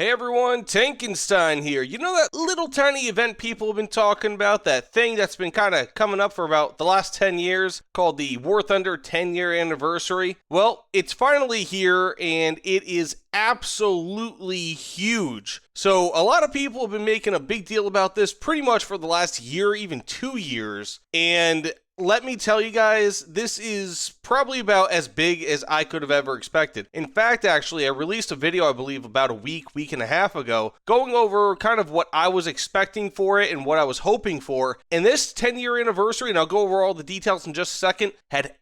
Hey everyone, Tankenstein here. You know that little tiny event people have been talking about? That thing that's been kind of coming up for about the last 10 years called the War Thunder 10-year anniversary? Well, it's finally here and it is absolutely huge. So a lot of people have been making a big deal about this pretty much for the last year, even 2 years. And let me tell you guys, this is probably about as big as I could have ever expected. In fact, actually, I released a video, I believe, about a week and a half ago, going over kind of what I was expecting for it and what I was hoping for. And this 10-year anniversary, and I'll go over all the details in just a second, had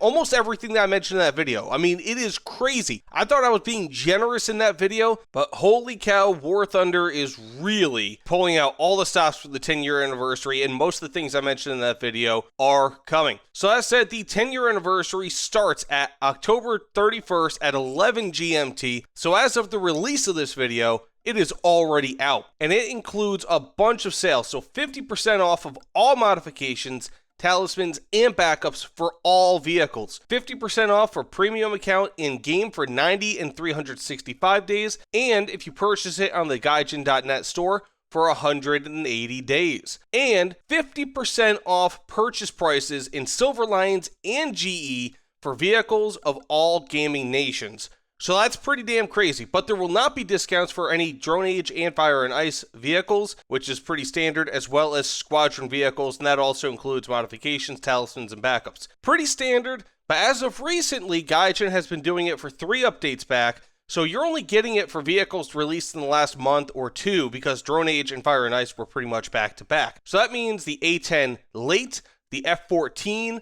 almost everything that I mentioned in that video. I mean, it is crazy. I thought I was being generous in that video, but holy cow, War Thunder is really pulling out all the stops for the 10-year anniversary, and most of the things I mentioned in that video are coming. So that said, the 10-year anniversary starts at October 31st at 11 GMT. So as of the release of this video, it is already out, and it includes a bunch of sales. So 50% off of all modifications, talismans, and backups for all vehicles. 50% off for premium account in-game for 90 and 365 days, and if you purchase it on the Gaijin.net store, for 180 days. And 50% off purchase prices in Silver Lions and GE for vehicles of all gaming nations. So that's pretty damn crazy, but there will not be discounts for any Drone Age and Fire and Ice vehicles, which is pretty standard, as well as Squadron vehicles, and that also includes modifications, talismans, and backups. Pretty standard, but as of recently, Gaijin has been doing it for 3 updates back, so you're only getting it for vehicles released in the last month or 2 because Drone Age and Fire and Ice were pretty much back to back. So that means the A-10 late, the F-14,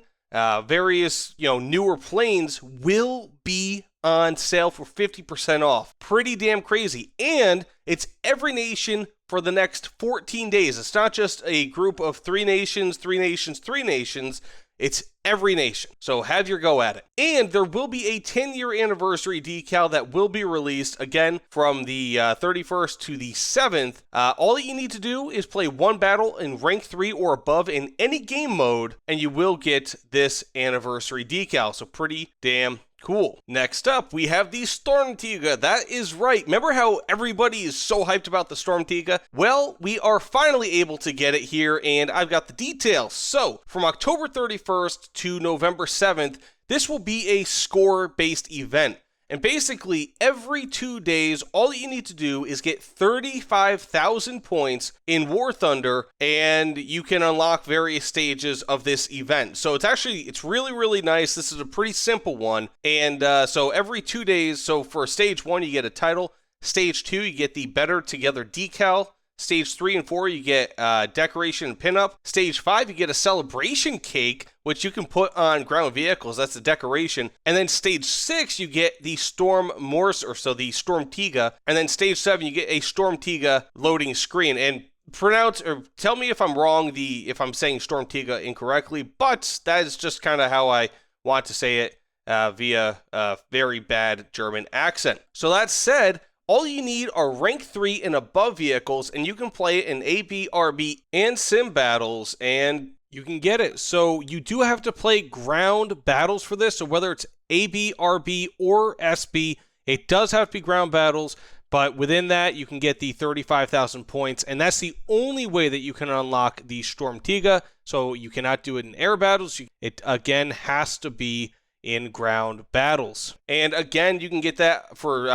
various newer planes will be on sale for 50% off. Pretty damn crazy. And it's every nation for the next 14 days. It's not just a group of 3 nations, 3 nations, 3 nations. It's every nation. So have your go at it. And there will be a 10-year anniversary decal that will be released again from the 31st to the 7th. All that you need to do is play 1 battle in rank 3 or above in any game mode, and you will get this anniversary decal. So pretty damn cool. Next up, we have the Stormtiga. That is right. Remember how everybody is so hyped about the Stormtiga? Well, we are finally able to get it here, and I've got the details. So, from October 31st to November 7th, this will be a score-based event. And basically, every 2 days, all you need to do is get 35,000 points in War Thunder, and you can unlock various stages of this event. So it's really, really nice. This is a pretty simple one. And so every 2 days, so for stage 1, you get a title. Stage 2, you get the Better Together decal. Stage 3 and 4, you get decoration and pinup. Stage 5, you get a celebration cake, which you can put on ground vehicles. That's the decoration. And then stage 6, you get the Storm Morse, or so the Stormtiga. And then stage 7, you get a Stormtiga loading screen. And pronounce, or tell me if I'm wrong, if I'm saying Stormtiga incorrectly, but that is just kind of how I want to say it via a very bad German accent. So that said, all you need are rank 3 and above vehicles, and you can play in AB, RB, and sim battles, and you can get it. So you do have to play ground battles for this, so whether it's AB, RB, or SB, it does have to be ground battles, but within that, you can get the 35,000 points, and that's the only way that you can unlock the Stormtiga, so you cannot do it in air battles. It, again, has to be in ground battles. And again, you can get that for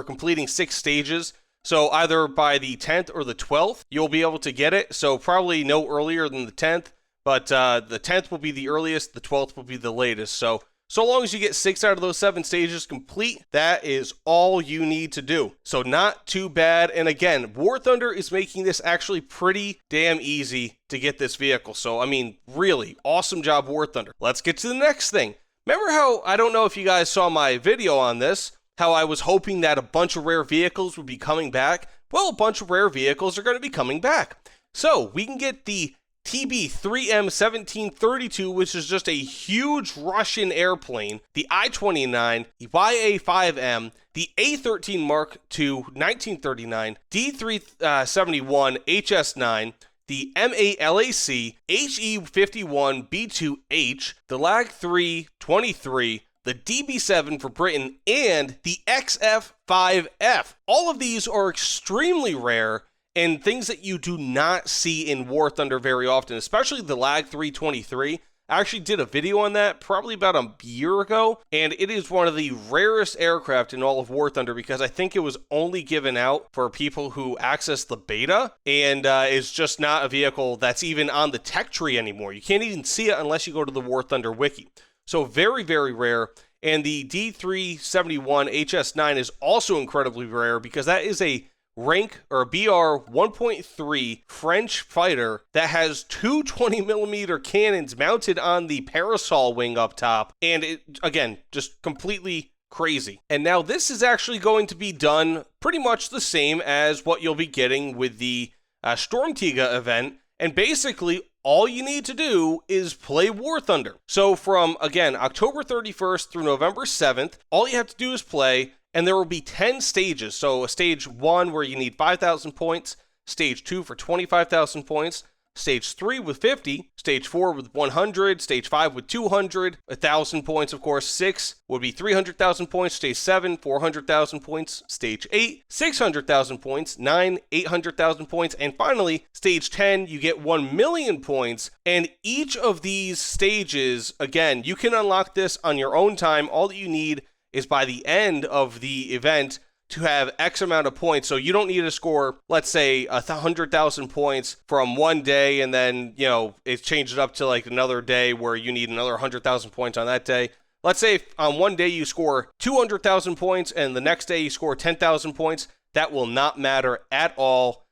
completing 6 stages. So either by the 10th or the 12th, you'll be able to get it. So probably no earlier than the 10th, but the 10th will be the earliest, the 12th will be the latest. So long as you get 6 out of those 7 stages complete, that is all you need to do. So not too bad. And again, War Thunder is making this actually pretty damn easy to get this vehicle. So, I mean, really, awesome job, War Thunder. Let's get to the next thing. Remember how, I don't know if you guys saw my video on this, how I was hoping that a bunch of rare vehicles would be coming back? Well, a bunch of rare vehicles are going to be coming back. So, we can get the TB3M1732, which is just a huge Russian airplane, the I-29, the YA-5M, the A-13 Mark II 1939, D-371 HS-9, the MALAC, HE51B2H, the LAG-323, the DB7 for Britain, and the XF 5F. All of these are extremely rare and things that you do not see in War Thunder very often, especially the Lag 323. I actually did a video on that probably about a year ago, and it is one of the rarest aircraft in all of War Thunder because I think it was only given out for people who access the beta, and it's just not a vehicle that's even on the tech tree anymore. You can't even see it unless you go to the War Thunder wiki. So very, very rare. And the D371 HS9 is also incredibly rare because that is a rank or a BR 1.3 French fighter that has two 20mm cannons mounted on the parasol wing up top, and it, again, just completely crazy. And now this is actually going to be done pretty much the same as what you'll be getting with the Stormtiga event, and basically all you need to do is play War Thunder. So from, again, October 31st through November 7th, all you have to do is play, and there will be 10 stages. So a stage 1 where you need 5,000 points, stage 2 for 25,000 points, stage 3 with 50, stage 4 with 100, stage 5 with 200, 1,000 points, of course. 6 would be 300,000 points, stage 7, 400,000 points, stage 8, 600,000 points, 9, 800,000 points, and finally, stage 10, you get 1 million points. And each of these stages, again, you can unlock this on your own time. All that you need is by the end of the event to have X amount of points. So you don't need to score, let's say, 100,000 points from one day, and then, you know, it's changed it up to like another day where you need another 100,000 points on that day. Let's say if on one day you score 200,000 points and the next day you score 10,000 points. That will not matter at all.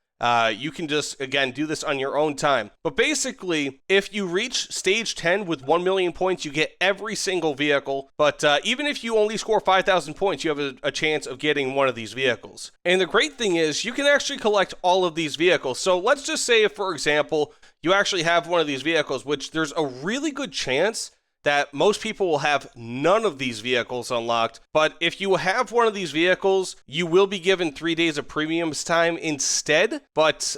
You can just, again, do this on your own time. But basically, if you reach stage 10 with 1 million points, you get every single vehicle. But even if you only score 5,000 points, you have a chance of getting one of these vehicles. And the great thing is, you can actually collect all of these vehicles. So let's just say, if, for example, you actually have one of these vehicles, which there's a really good chance that most people will have none of these vehicles unlocked. But if you have one of these vehicles, you will be given 3 days of premiums time instead. But,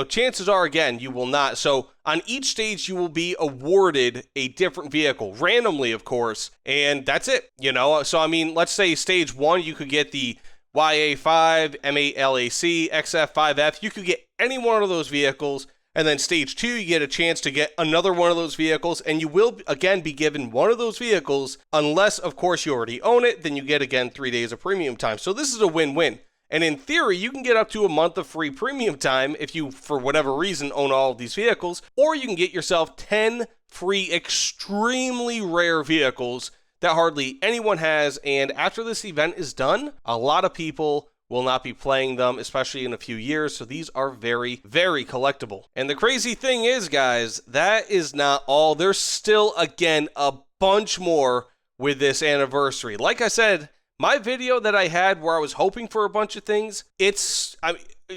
chances are, again, you will not. So on each stage, you will be awarded a different vehicle, randomly, of course. And that's it, So, I mean, let's say stage 1, you could get the YA5, M8LAC, XF5F. You could get any one of those vehicles. And then stage 2, you get a chance to get another one of those vehicles, and you will, again, be given one of those vehicles, unless, of course, you already own it, then you get, again, 3 days of premium time. So this is a win-win. And in theory, you can get up to a month of free premium time if you, for whatever reason, own all of these vehicles, or you can get yourself 10 free, extremely rare vehicles that hardly anyone has, and after this event is done, a lot of people will not be playing them, especially in a few years, so these are very, very collectible. And the crazy thing is, guys, that is not all. There's still, again, a bunch more with this anniversary. Like I said, my video that I had where I was hoping for a bunch of things, it's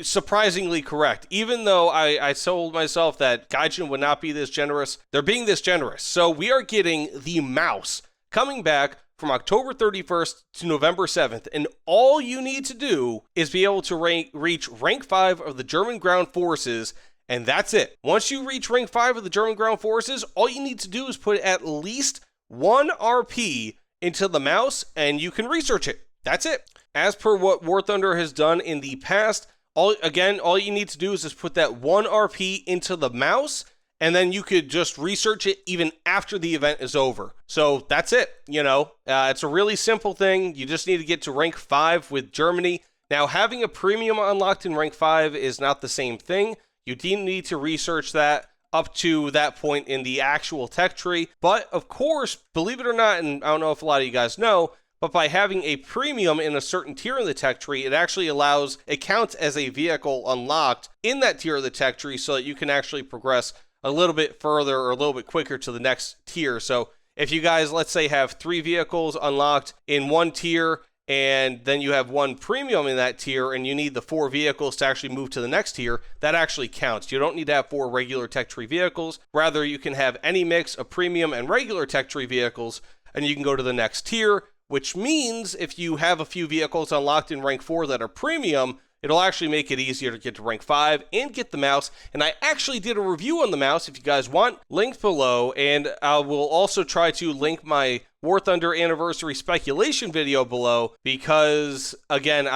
surprisingly correct. Even though I told myself that Gaijin would not be this generous, they're being this generous. So we are getting the mouse coming back from October 31st to November 7th, and all you need to do is be able to reach rank 5 of the German ground forces, and that's it. Once you reach rank 5 of the German ground forces, all you need to do is put at least 1 RP into the mouse, and you can research it. That's it. As per what War Thunder has done in the past, all you need to do is just put that 1 RP into the mouse, and then you could just research it even after the event is over. So that's it, It's a really simple thing. You just need to get to rank 5 with Germany. Now, having a premium unlocked in rank 5 is not the same thing. You do need to research that up to that point in the actual tech tree. But, of course, believe it or not, and I don't know if a lot of you guys know, but by having a premium in a certain tier in the tech tree, it counts as a vehicle unlocked in that tier of the tech tree so that you can actually progress a little bit further or a little bit quicker to the next tier. So if you guys, let's say, have 3 vehicles unlocked in one tier, and then you have 1 premium in that tier, and you need the 4 vehicles to actually move to the next tier, that actually counts. You don't need to have 4 regular tech tree vehicles. Rather, you can have any mix of premium and regular tech tree vehicles, and you can go to the next tier, which means if you have a few vehicles unlocked in rank 4 that are premium, it'll actually make it easier to get to rank 5 and get the mouse. And I actually did a review on the mouse, if you guys want, linked below. And I will also try to link my War Thunder anniversary speculation video below because, again,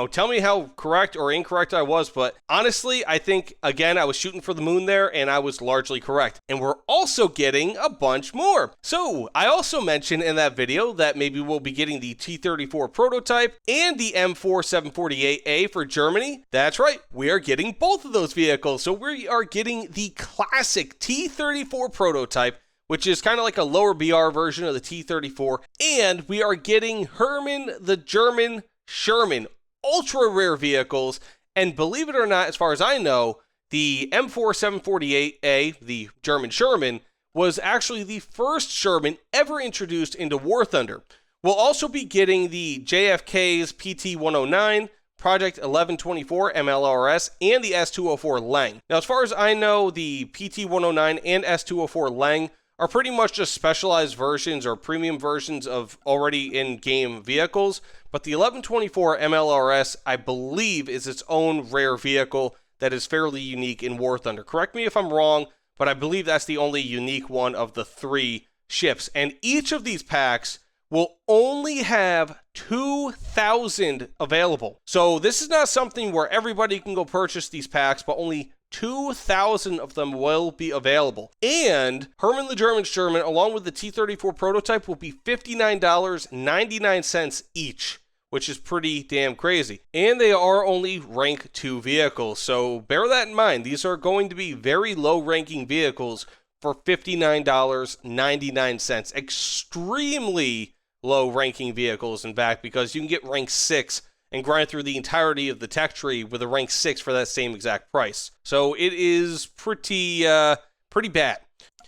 tell me how correct or incorrect I was, but honestly, I think, again, I was shooting for the moon there and I was largely correct. And we're also getting a bunch more. So I also mentioned in that video that maybe we'll be getting the T-34 prototype and the M4 748A for Germany. That's right, we are getting both of those vehicles. So we are getting the classic T-34 prototype, which is kind of like a lower BR version of the T-34, and we are getting Hermann the German Sherman, ultra rare vehicles, and believe it or not, as far as I know, the M4 748A, the German Sherman, was actually the first Sherman ever introduced into War Thunder. We'll also be getting the JFK's PT-109, Project 1124 MLRS, and the S204 Lang. Now, as far as I know, the PT-109 and S204 Lang are pretty much just specialized versions or premium versions of already in-game vehicles, but the 1124 MLRS, I believe, is its own rare vehicle that is fairly unique in War Thunder. Correct me if I'm wrong, but I believe that's the only unique one of the 3 ships, and each of these packs will only have 2,000 available. So this is not something where everybody can go purchase these packs, but only 2,000 of them will be available. And Hermann the German Sherman, along with the T-34 prototype, will be $59.99 each, which is pretty damn crazy. And they are only rank 2 vehicles, so bear that in mind. These are going to be very low-ranking vehicles for $59.99. Extremely low-ranking vehicles, in fact, because you can get rank 6 and grind through the entirety of the tech tree with a rank 6 for that same exact price. So it is pretty bad.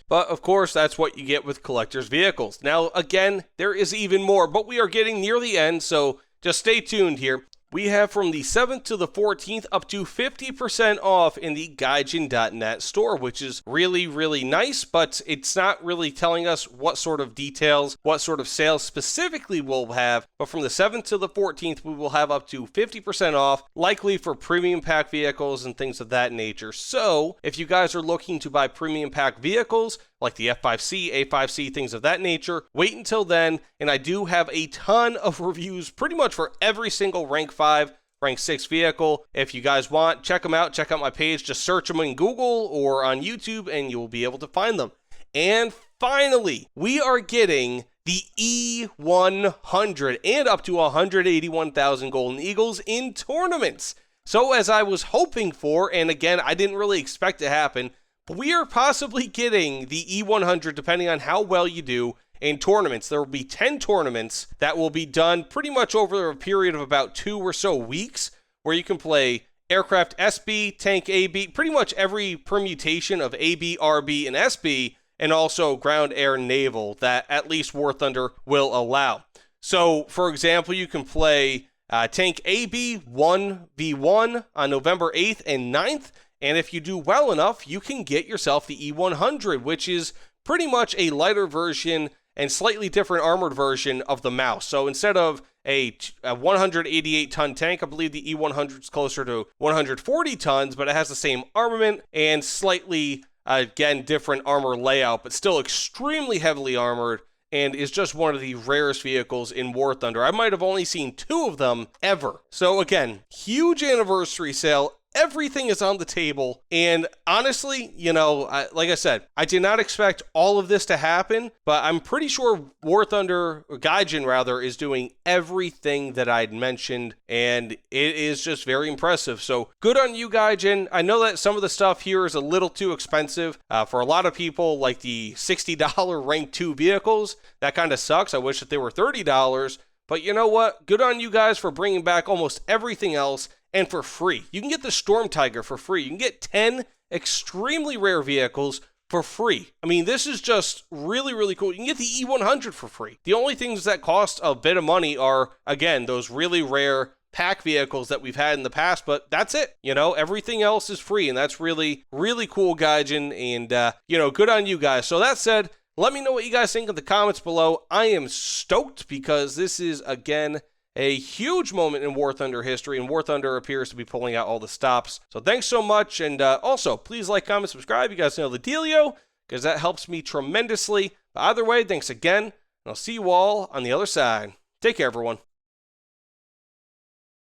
But of course, that's what you get with collector's vehicles. Now, again, there is even more, but we are getting near the end, so just stay tuned here. We have from the 7th to the 14th up to 50% off in the Gaijin.net store, which is really, really nice, but it's not really telling us what sort of details, what sort of sales specifically we'll have. But from the 7th to the 14th, we will have up to 50% off, likely for premium pack vehicles and things of that nature. So if you guys are looking to buy premium pack vehicles, like the F5C, A5C, things of that nature, wait until then, and I do have a ton of reviews pretty much for every single rank 5, rank 6 vehicle. If you guys want, check them out. Check out my page. Just search them in Google or on YouTube, and you'll be able to find them. And finally, we are getting the E-100 and up to 181,000 Golden Eagles in tournaments. So as I was hoping for, and again, I didn't really expect to happen, but we are possibly getting the E-100, depending on how well you do, in tournaments. There will be 10 tournaments that will be done pretty much over a period of about 2 or so weeks, where you can play aircraft SB, tank AB, pretty much every permutation of AB, RB, and SB, and also ground, air, naval that at least War Thunder will allow. So, for example, you can play tank AB 1v1 on November 8th and 9th, and if you do well enough, you can get yourself the E-100, which is pretty much a lighter version and slightly different armored version of the Mouse. So instead of a 188-ton tank, I believe the E-100 is closer to 140 tons, but it has the same armament and slightly, again, different armor layout, but still extremely heavily armored, and is just one of the rarest vehicles in War Thunder. I might have only seen 2 of them ever. So again, huge anniversary sale. Everything is on the table, and honestly, like I said, I did not expect all of this to happen, but I'm pretty sure War Thunder, or Gaijin rather, is doing everything that I'd mentioned, and it is just very impressive. So good on you, Gaijin. I know that some of the stuff here is a little too expensive for a lot of people, like the $60 rank 2 vehicles. That kind of sucks. I wish that they were $30, but you know what? Good on you guys for bringing back almost everything else. And for free. You can get the Stormtiger for free. You can get 10 extremely rare vehicles for free. I mean, this is just really, really cool. You can get the E-100 for free. The only things that cost a bit of money are, again, those really rare pack vehicles that we've had in the past, but that's it. Everything else is free, and that's really, really cool, Gaijin, and, good on you guys. So that said, let me know what you guys think in the comments below. I am stoked because this is, again, a huge moment in War Thunder history, and War Thunder appears to be pulling out all the stops. So thanks so much, and also, please like, comment, subscribe. You guys know the dealio, because that helps me tremendously. But either way, thanks again, I'll see you all on the other side. Take care, everyone.